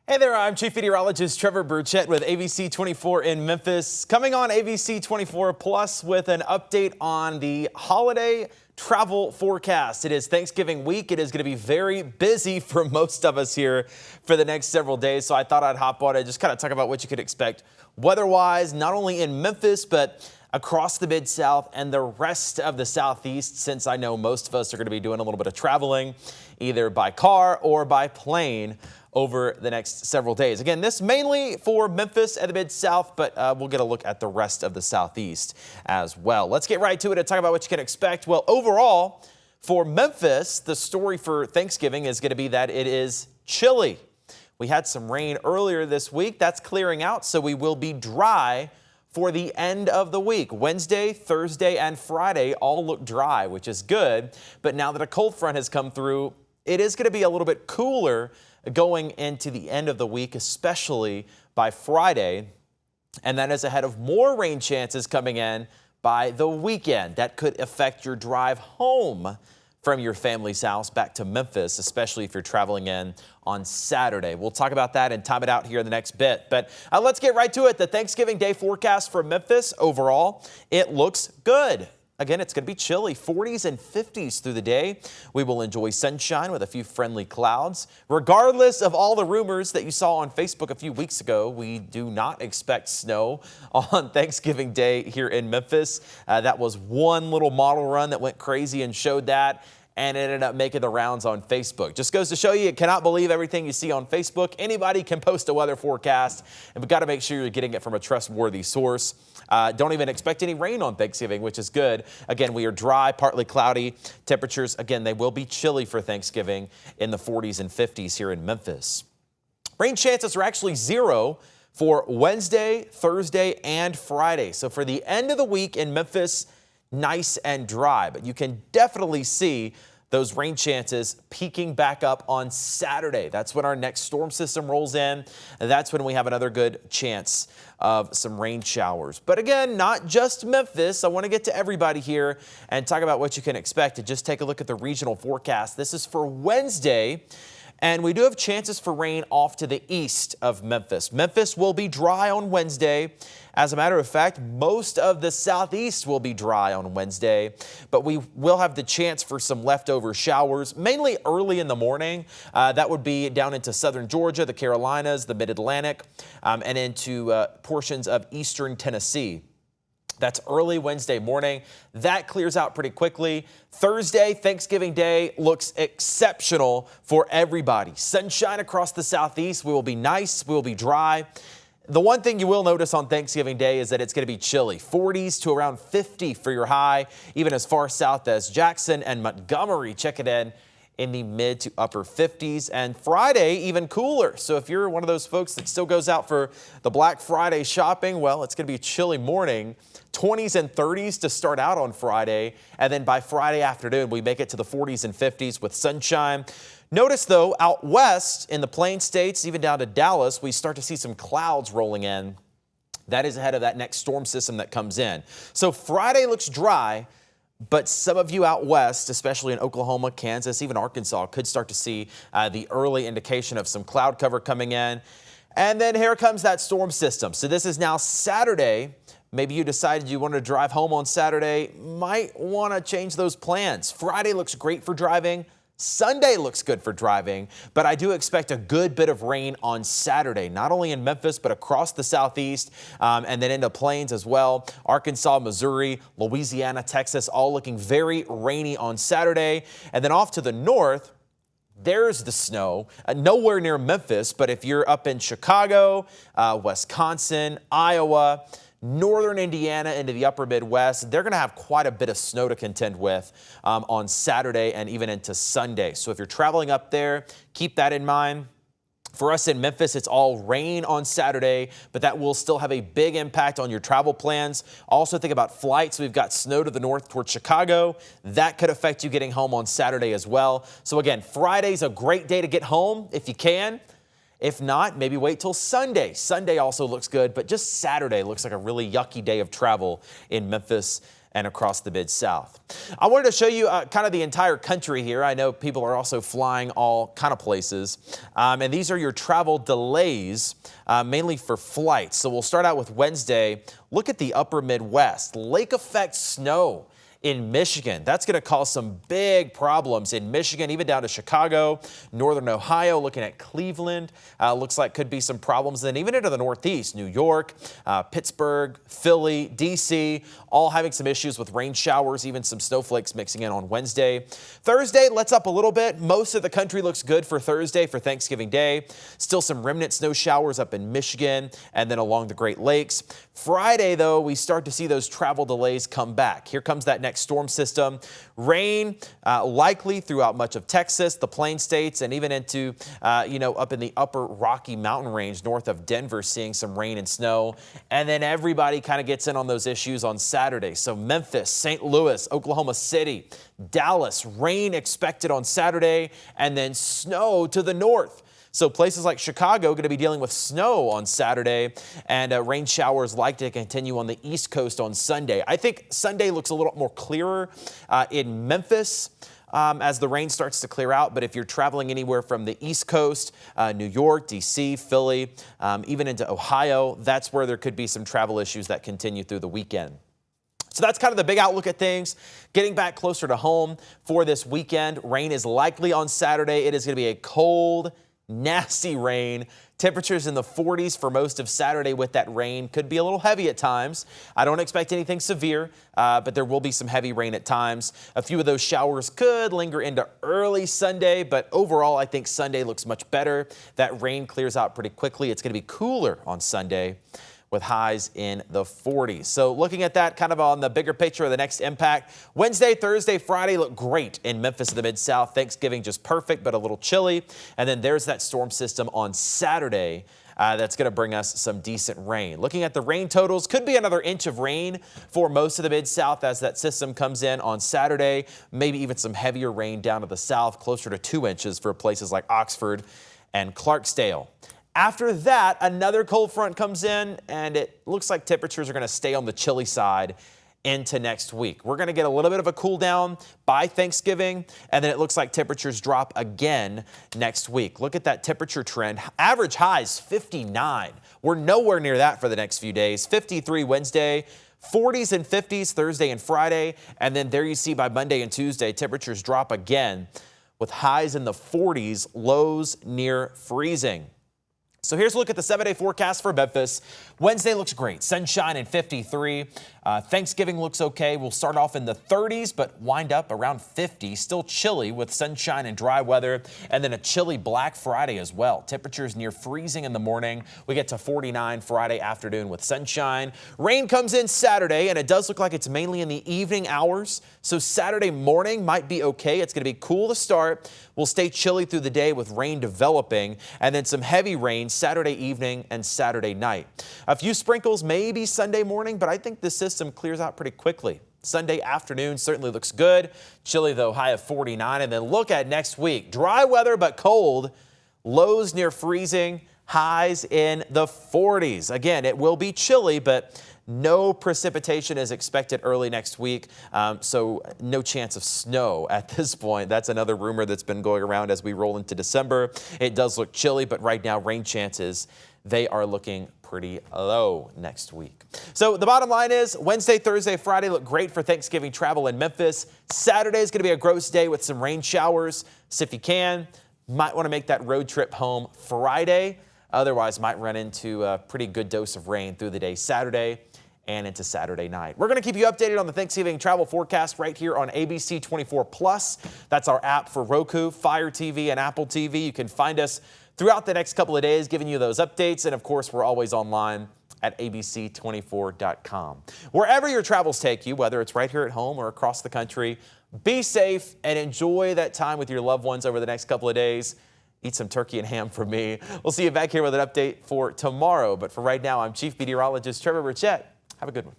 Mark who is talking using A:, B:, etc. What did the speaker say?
A: Hey there, I'm Chief Meteorologist Trevor Birchett with ABC 24 in Memphis. Coming on ABC 24 Plus with an update on the holiday travel forecast. It is Thanksgiving week. It is going to be very busy for most of us here for the next several days. So I thought I'd hop on and just kind of talk about what you could expect weather-wise, not only in Memphis, but across the Mid-South and the rest of the Southeast, since I know most of us are going to be doing a little bit of traveling, either by car or by plane over the next several days. Again, this mainly for Memphis and the Mid-South, but we'll get a look at the rest of the Southeast as well. Let's get right to it and talk about what you can expect. Well, overall, for Memphis, the story for Thanksgiving is going to be that it is chilly. We had some rain earlier this week. That's clearing out, so we will be dry for the end of the week. Wednesday, Thursday, and Friday all look dry, which is good. But now that a cold front has come through, it is going to be a little bit cooler going into the end of the week, especially by Friday. And that is ahead of more rain chances coming in by the weekend. That could affect your drive home from your family's house back to Memphis, especially if you're traveling in on Saturday. We'll talk about that and time it out here in the next bit. But let's get right to it. The Thanksgiving Day forecast for Memphis overall, it looks good. Again, it's going to be chilly, 40s and 50s through the day. We will enjoy sunshine with a few friendly clouds. Regardless of all the rumors that you saw on Facebook a few weeks ago, we do not expect snow on Thanksgiving Day here in Memphis. That was one little model run that went crazy and showed that, and it ended up making the rounds on Facebook. Just goes to show you cannot believe everything you see on Facebook. Anybody can post a weather forecast, and we've got to make sure you're getting it from a trustworthy source. Don't even expect any rain on Thanksgiving, which is good. Again, we are dry, partly cloudy. Temperatures, again, they will be chilly for Thanksgiving in the 40s and 50s here in Memphis. Rain chances are actually 0 for Wednesday, Thursday, and Friday. So for the end of the week in Memphis, nice and dry. But you can definitely see those rain chances peaking back up on Saturday. That's when our next storm system rolls in. And that's when we have another good chance of some rain showers. But again, not just Memphis. I want to get to everybody here and talk about what you can expect. And just take a look at the regional forecast. This is for Wednesday. And we do have chances for rain off to the east of Memphis. Memphis will be dry on Wednesday. As a matter of fact, most of the southeast will be dry on Wednesday, but we will have the chance for some leftover showers, mainly early in the morning. That would be down into southern Georgia, the Carolinas, the Mid-Atlantic, and into portions of eastern Tennessee. That's early Wednesday morning. That clears out pretty quickly. Thursday, Thanksgiving Day, looks exceptional for everybody. Sunshine across the southeast. We will be nice. We will be dry. The one thing you will notice on Thanksgiving Day is that it's going to be chilly. 40s to around 50 for your high, even as far south as Jackson and Montgomery. Check it in the mid to upper 50s, and Friday even cooler. So if you're one of those folks that still goes out for the Black Friday shopping, well, it's going to be a chilly morning. 20s and 30s to start out on Friday, and then by Friday afternoon, we make it to the 40s and 50s with sunshine. Notice, though, out west in the Plain States, even down to Dallas, we start to see some clouds rolling in. That is ahead of that next storm system that comes in. So Friday looks dry, but some of you out west, especially in Oklahoma, Kansas, even Arkansas, could start to see the early indication of some cloud cover coming in. And then here comes that storm system. So this is now Saturday. Maybe you decided you wanted to drive home on Saturday. Might want to change those plans. Friday looks great for driving. Sunday looks good for driving, but I do expect a good bit of rain on Saturday, not only in Memphis, but across the southeast and then into Plains as well. Arkansas, Missouri, Louisiana, Texas, all looking very rainy on Saturday. And then off to the north, there's the snow, nowhere near Memphis, but if you're up in Chicago, Wisconsin, Iowa, northern Indiana into the upper Midwest, they're going to have quite a bit of snow to contend with on Saturday and even into Sunday. So if you're traveling up there, keep that in mind. For us in Memphis, it's all rain on Saturday, but that will still have a big impact on your travel plans. Also think about flights. We've got snow to the north towards Chicago. That could affect you getting home on Saturday as well. So again, Friday's a great day to get home if you can. If not, maybe wait till Sunday. Sunday also looks good, but just Saturday looks like a really yucky day of travel in Memphis and across the Mid-South. I wanted to show you kind of the entire country here. I know people are also flying all kind of places. And these are your travel delays, mainly for flights. So we'll start out with Wednesday. Look at the upper Midwest. Lake effect snow in Michigan. That's going to cause some big problems in Michigan, even down to Chicago, northern Ohio, looking at Cleveland. Looks like could be some problems. Then even into the Northeast, New York, Pittsburgh, Philly, D.C., all having some issues with rain showers, even some snowflakes mixing in on Wednesday. Thursday, lets up a little bit. Most of the country looks good for Thursday for Thanksgiving Day. Still some remnant snow showers up in Michigan and then along the Great Lakes. Friday, though, we start to see those travel delays come back. Here comes that next storm system. Rain likely throughout much of Texas, the Plain States, and even into, up in the upper Rocky Mountain range north of Denver, seeing some rain and snow. And then everybody kind of gets in on those issues on Saturday. So Memphis, St. Louis, Oklahoma City, Dallas, rain expected on Saturday, and then snow to the north. So places like Chicago going to be dealing with snow on Saturday, and rain showers likely to continue on the East Coast on Sunday. I think Sunday looks a little more clearer in Memphis as the rain starts to clear out. But if you're traveling anywhere from the East Coast, New York, D.C., Philly, even into Ohio, that's where there could be some travel issues that continue through the weekend. So that's kind of the big outlook at things. Getting back closer to home for this weekend, rain is likely on Saturday. It is going to be a cold, nasty rain. Temperatures in the 40s for most of Saturday with that rain. Could be a little heavy at times. I don't expect anything severe, but there will be some heavy rain at times. A few of those showers could linger into early Sunday, but overall I think Sunday looks much better. That rain clears out pretty quickly. It's going to be cooler on Sunday with highs in the 40s. So looking at that kind of on the bigger picture of the next impact, Wednesday, Thursday, Friday look great in Memphis and the Mid-South. Thanksgiving just perfect, but a little chilly. And then there's that storm system on Saturday that's going to bring us some decent rain. Looking at the rain totals, could be another inch of rain for most of the Mid-South as that system comes in on Saturday. Maybe even some heavier rain down to the south, closer to 2 inches for places like Oxford and Clarksdale. After that, another cold front comes in, and it looks like temperatures are going to stay on the chilly side into next week. We're going to get a little bit of a cool down by Thanksgiving, and then it looks like temperatures drop again next week. Look at that temperature trend. Average highs 59. We're nowhere near that for the next few days. 53 Wednesday, 40s and 50s Thursday and Friday, and then there you see by Monday and Tuesday, temperatures drop again with highs in the 40s, lows near freezing. So here's a look at the 7-day forecast for Memphis. Wednesday looks great. Sunshine and 53. Thanksgiving looks okay. We'll start off in the 30s, but wind up around 50. Still chilly with sunshine and dry weather. And then a chilly Black Friday as well. Temperatures near freezing in the morning. We get to 49 Friday afternoon with sunshine. Rain comes in Saturday, and it does look like it's mainly in the evening hours. So Saturday morning might be okay. It's going to be cool to start. We'll stay chilly through the day with rain developing, and then some heavy rain Saturday evening and Saturday night. A few sprinkles maybe Sunday morning, but I think the system clears out pretty quickly. Sunday afternoon certainly looks good. Chilly though, high of 49. And then look at next week. Dry weather but cold. Lows near freezing. Highs in the 40s. Again, it will be chilly, but no precipitation is expected early next week, so no chance of snow at this point. That's another rumor that's been going around as we roll into December. It does look chilly, but right now rain chances, they are looking pretty low next week. So the bottom line is Wednesday, Thursday, Friday look great for Thanksgiving travel in Memphis. Saturday is going to be a gross day with some rain showers. So if you can, might want to make that road trip home Friday. Otherwise, might run into a pretty good dose of rain through the day Saturday and into Saturday night. We're going to keep you updated on the Thanksgiving travel forecast right here on ABC 24 Plus. That's our app for Roku, Fire TV, and Apple TV. You can find us throughout the next couple of days giving you those updates. And of course, we're always online at abc24.com. Wherever your travels take you, whether it's right here at home or across the country, be safe and enjoy that time with your loved ones over the next couple of days. Eat some turkey and ham for me. We'll see you back here with an update for tomorrow. But for right now, I'm Chief Meteorologist Trevor Birchett. Have a good one.